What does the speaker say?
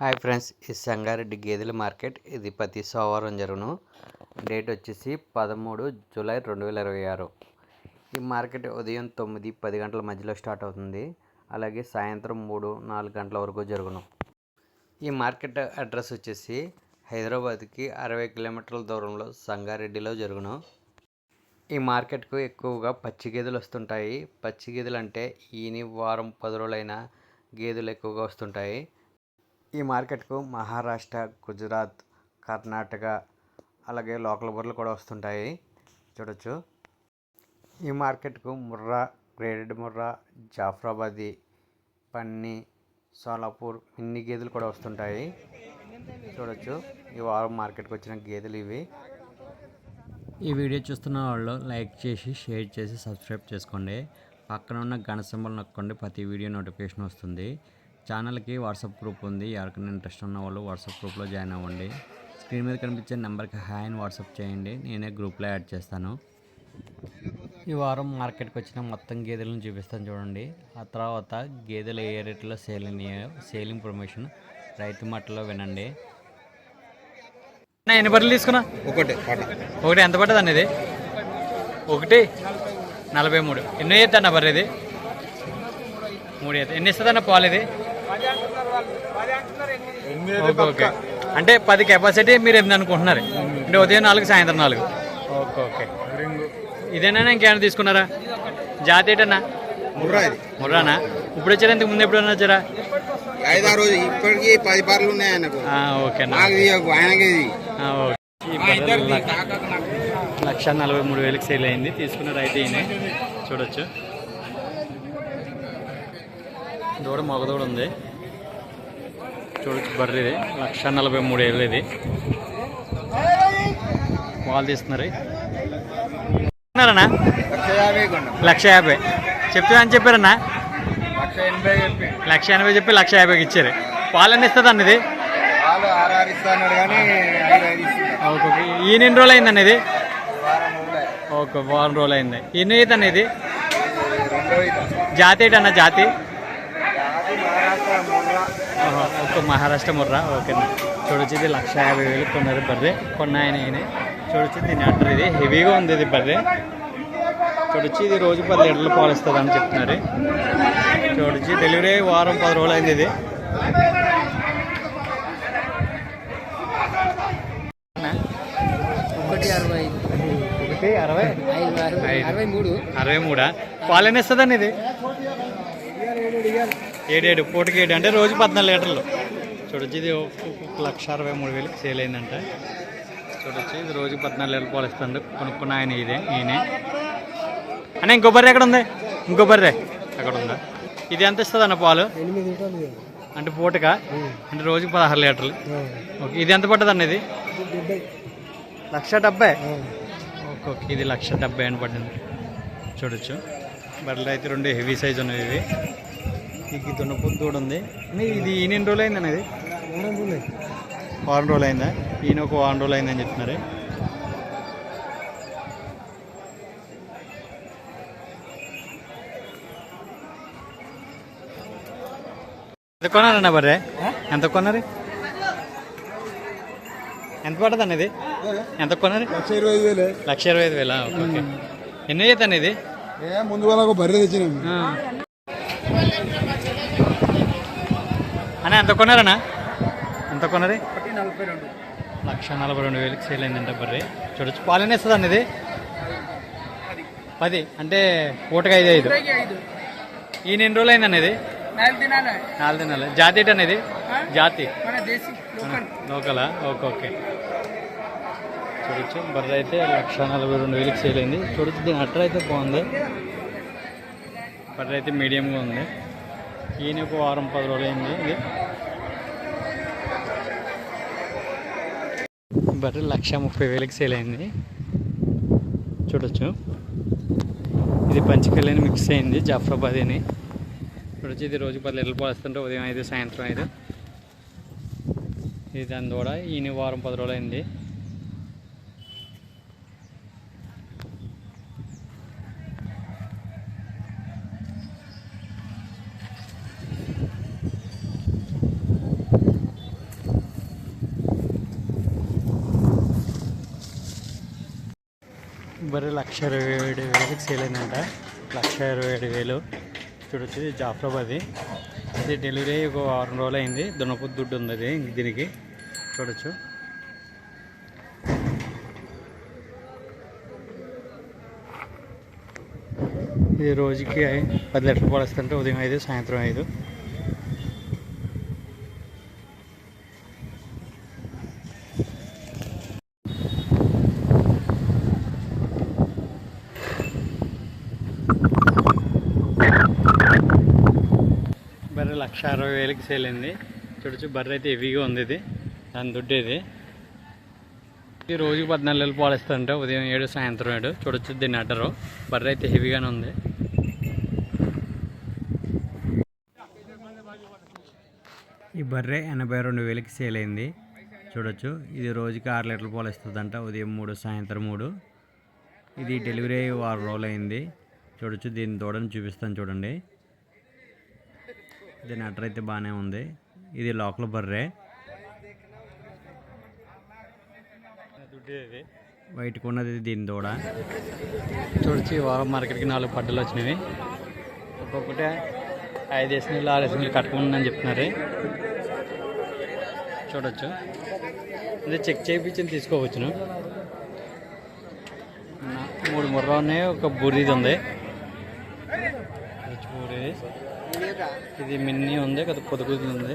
Hi friends, ఈ సంగారెడ్డి గేదెల market ఇది ప్రతి సోమవారం జరుగును. డేట్ వచ్చేసి 13 జూలై 2026. ఈ మార్కెట్ ఉదయం 9-10 గంటల మధ్యలో స్టార్ట్ అవుతుంది. అలాగే సాయంత్రం 3-4 గంటల వరకు జరుగును. ఈ మార్కెట్ అడ్రస్ వచ్చేసి హైదరాబాద్కి 60 కిలోమీటర్ల దూరంలో సంగారెడ్డిలో జరుగును. ఈ మార్కెట్కు ఎక్కువగా పచ్చి గేదెలు వస్తుంటాయి. పచ్చి గేదెలు అంటే ఈని వారం 10 రోజులైన గేదెలు ఎక్కువగా వస్తుంటాయి. ఈ మార్కెట్కు మహారాష్ట్ర, గుజరాత్, కర్ణాటక అలాగే లోకల్ బర్రెలు కూడా వస్తుంటాయి. చూడొచ్చు. ఈ మార్కెట్కు ముర్రా, గ్రేడెడ్ ముర్రా, జాఫ్రాబాదీ, పన్ని, సోలాపూర్ ఇన్ని గేదెలు కూడా వస్తుంటాయి. చూడొచ్చు. ఈ వారం మార్కెట్కి వచ్చిన గేదెలు ఇవి. ఈ వీడియో చూస్తున్న వాళ్ళు లైక్ చేసి, షేర్ చేసి, సబ్స్క్రైబ్ చేసుకోండి. పక్కన ఉన్న గంట సింబల్ నొక్కండి. ప్రతి వీడియో నోటిఫికేషన్ వస్తుంది. ఛానల్కి వాట్సాప్ గ్రూప్ ఉంది. ఎవరికైనా ఇంట్రెస్ట్ ఉన్న వాళ్ళు వాట్సాప్ గ్రూప్లో జాయిన్ అవ్వండి. స్క్రీన్ మీద కనిపించే నెంబర్కి హాయ్ అని వాట్సాప్ చేయండి. నేనే గ్రూప్లో యాడ్ చేస్తాను. ఈ వారం మార్కెట్కి వచ్చిన మొత్తం గేదెలను చూపిస్తాను చూడండి. ఆ తర్వాత గేదెలు ఏ రేట్లో సేల్ ఇన్ఫర్మేషన్ రైతు మాటలో వినండి. ఎన్ని బర్రెలు తీసుకున్నా? ఒకటి ఎంత పడ్డది అన్నది? 1:43. ఎన్నో అవుతుంది అన్న బర్రె ఇది? 3 అవుతుంది. ఎన్ని ఇస్తుంది అన్న పాలు ఇది? Okay okay. అంటే 10 కెపాసిటీ మీరు 8 అనుకుంటున్నారు. అంటే ఉదయం 4, సాయంత్రం 4. Okay okay. ఇదేనా ఇంకేమైనా తీసుకున్నారా? జాతి ఏంటన్నా? ముర్రానా? ఇప్పుడు వచ్చారా? ఇంతకు ముందు ఎప్పుడన్నా వచ్చారా? 5-6 రోజు ఇప్పటికీ 10 బార్లు ఉన్నాయి. ఓకేనా? 1,43,000 సేల్ అయింది. తీసుకున్న రైతు ఈయన. చూడొచ్చు. దూడ మగదూడ ఉంది. చూడొచ్చు. బర్రె ఇది 1,43,000 ఇది. వాళ్ళు తీస్తున్నారు. అన్నా 1,50,000 చెప్తా అని చెప్పారన్నా? 1,80,000 చెప్పి 1,50,000 ఇచ్చారు. పాలు ఎన్ని ఇస్తుంది అన్నది? ఓకే. ఈయన ఎన్ని రోజులు అయింది అన్నది? ఓకే, వారం రోజులు అయింది. ఎన్ని అయితే అన్నది? జాతి ఏంటన్నా? జాతి ఒక మహారాష్ట్ర ముర్రా. ఓకే. చూడొచ్చు. ఇది 1,50,000 కొన్నారు బర్రె. కొన్న ఆయన. చూడొచ్చు. దీని అంటారు ఇది హెవీగా ఉంది. ఇది బర్రె. చూడొచ్చు. ఇది రోజు 10 లీటర్లు పాలు ఇస్తుంది అని చెప్తున్నారు. చూడొచ్చు. డెలివరీ వారం 10 రోజులు అయింది. ఇది 1,63. పాలు ఎన్ని ఇస్తుందండి ఇది? 7 పూటకి 7 అంటే రోజు 14 లీటర్లు. చూడొచ్చు. ఇది 1,63,000 సేల్ అయిందంట. చూడొచ్చు. ఇది రోజు 14 లీటర్లు పాలు ఇస్తుంది. కొనుక్కున్న ఆయన ఈయనే. అన్న ఇంకో బర్రె ఎక్కడ ఉంది? ఇంకో బర్రె అక్కడ ఉందా? ఇది ఎంత ఇస్తుంది అన్న పాలు? 8 అంటే పూటకా? అంటే రోజుకి 16 లీటర్లు. ఓకే. ఇది ఎంత పడ్డది అన్న? ఇది 1,70,000. ఓకే. ఇది 1,70,000 అని పడింది. చూడొచ్చు. బర్రెలు అయితే 2 హెవీ సైజ్ ఉన్నాయి. ఇవి ఇది దున్నపోతు కూడా ఉంది. ఇది ఈయన ఎన్ని రోజులు అయింది అనేది? వారం రోజులు అయిందా? ఈయన ఒక వారం రోజులు అయిందని చెప్తున్నారు. ఎంత కొన్నారన్న బర్రె? ఎంత కొన్నారు? ఎంత పడుతుంది అనేది? ఎంత కొన్నారు? 1,25,000. ఓకే. ఎన్ని అవుతుంది అనేది? ముందు వాళ్ళకు బర్రె తెచ్చినాము. అన్న ఎంత కొన్నారన్నా? ఎంత కొన్నది? 1,42,000 సేల్ అయిందంట బర్రె. చూడొచ్చు. పాలు ఎన్ని ఇస్తుంది అన్నది? 10 అంటే పూటకి 5. ఈయన ఎన్ని రోజులు అయింది అనేది? 4 దినాలు. జాతి ఏంటి అనేది? జాతి లోకలా? Okay okay. చూడొచ్చు. బర్రె అయితే 1,42,000 సేల్ అయింది. చూడొచ్చు. దీని అట్టర్ అయితే బాగుంది. బర్రె అయితే మీడియంగా ఉంది. ఈయన ఒక వారం 10 రోజులు అయింది. ఇది బర్రె 1,30,000 సేల్ అయింది. చూడొచ్చు. ఇది పంచకళ్యాణి మిక్స్ అయింది. జాఫ్రాబాదీ అని. చూడొచ్చు. ఇది రోజు 10 లీటర్లు పాలిస్తుంటే ఉదయం 5, సాయంత్రం 5. ఇది దాని కూడా ఈయన వారం 10 రోజులు అయింది. బర్రె 1,27,000 సేల్ అయిందంట. 1,27,000 చూడొచ్చు. ఇది జాఫ్రాబాద్. ఇది డెలివరీ ఒక 6 రోజులు అయింది. దున్నపోతు దుడ్డు ఉంది అది దీనికి చూడొచ్చు. ఇది రోజుకి 10 లీటర్లు పడుస్తుంటే ఉదయం 5 సాయంత్రం 5. బర్రె 1,60,000 సేల్ అయింది. చూడొచ్చు. బర్రె అయితే హెవీగా ఉంది. ఇది దాని దుడ్డు ఇది. ఇది రోజుకి 14 లీటర్లు పాలిస్తుంటే ఉదయం 7 సాయంత్రం 7. చూడొచ్చు దీన్ని అడ్డరు. బర్రె అయితే హెవీగానే ఉంది. ఈ బర్రె 82,000 సేల్ అయింది. చూడొచ్చు. ఇది రోజుకి 6 లీటర్లు పాలిస్తుందంట. ఉదయం 3 సాయంత్రం 3. ఇది డెలివరీ 6 రోజులు అయింది. చూడొచ్చు. దీని దూడని చూపిస్తాను చూడండి. దీని అడ్డర్ అయితే బాగానే ఉంది. ఇది లోకల్ బర్రె. వైట్కి ఉన్నది దీని దూడ. చూడొచ్చు. ఈ వారం మార్కెట్కి 4 పడ్డలు వచ్చినవి. ఒక్కొక్కటి 5 వేసినట్లు 6 వేసినట్లు కట్టుకుంటుందని చెప్తున్నారు. చూడొచ్చు. అదే చెక్ చేయించి తీసుకోవచ్చును. 3 ముర్రా ఉన్నాయి. ఒక బుర్రీది ఉంది. ఇది మిన్నీ ఉంది. కొద్ది పొదుగుది ఉంది.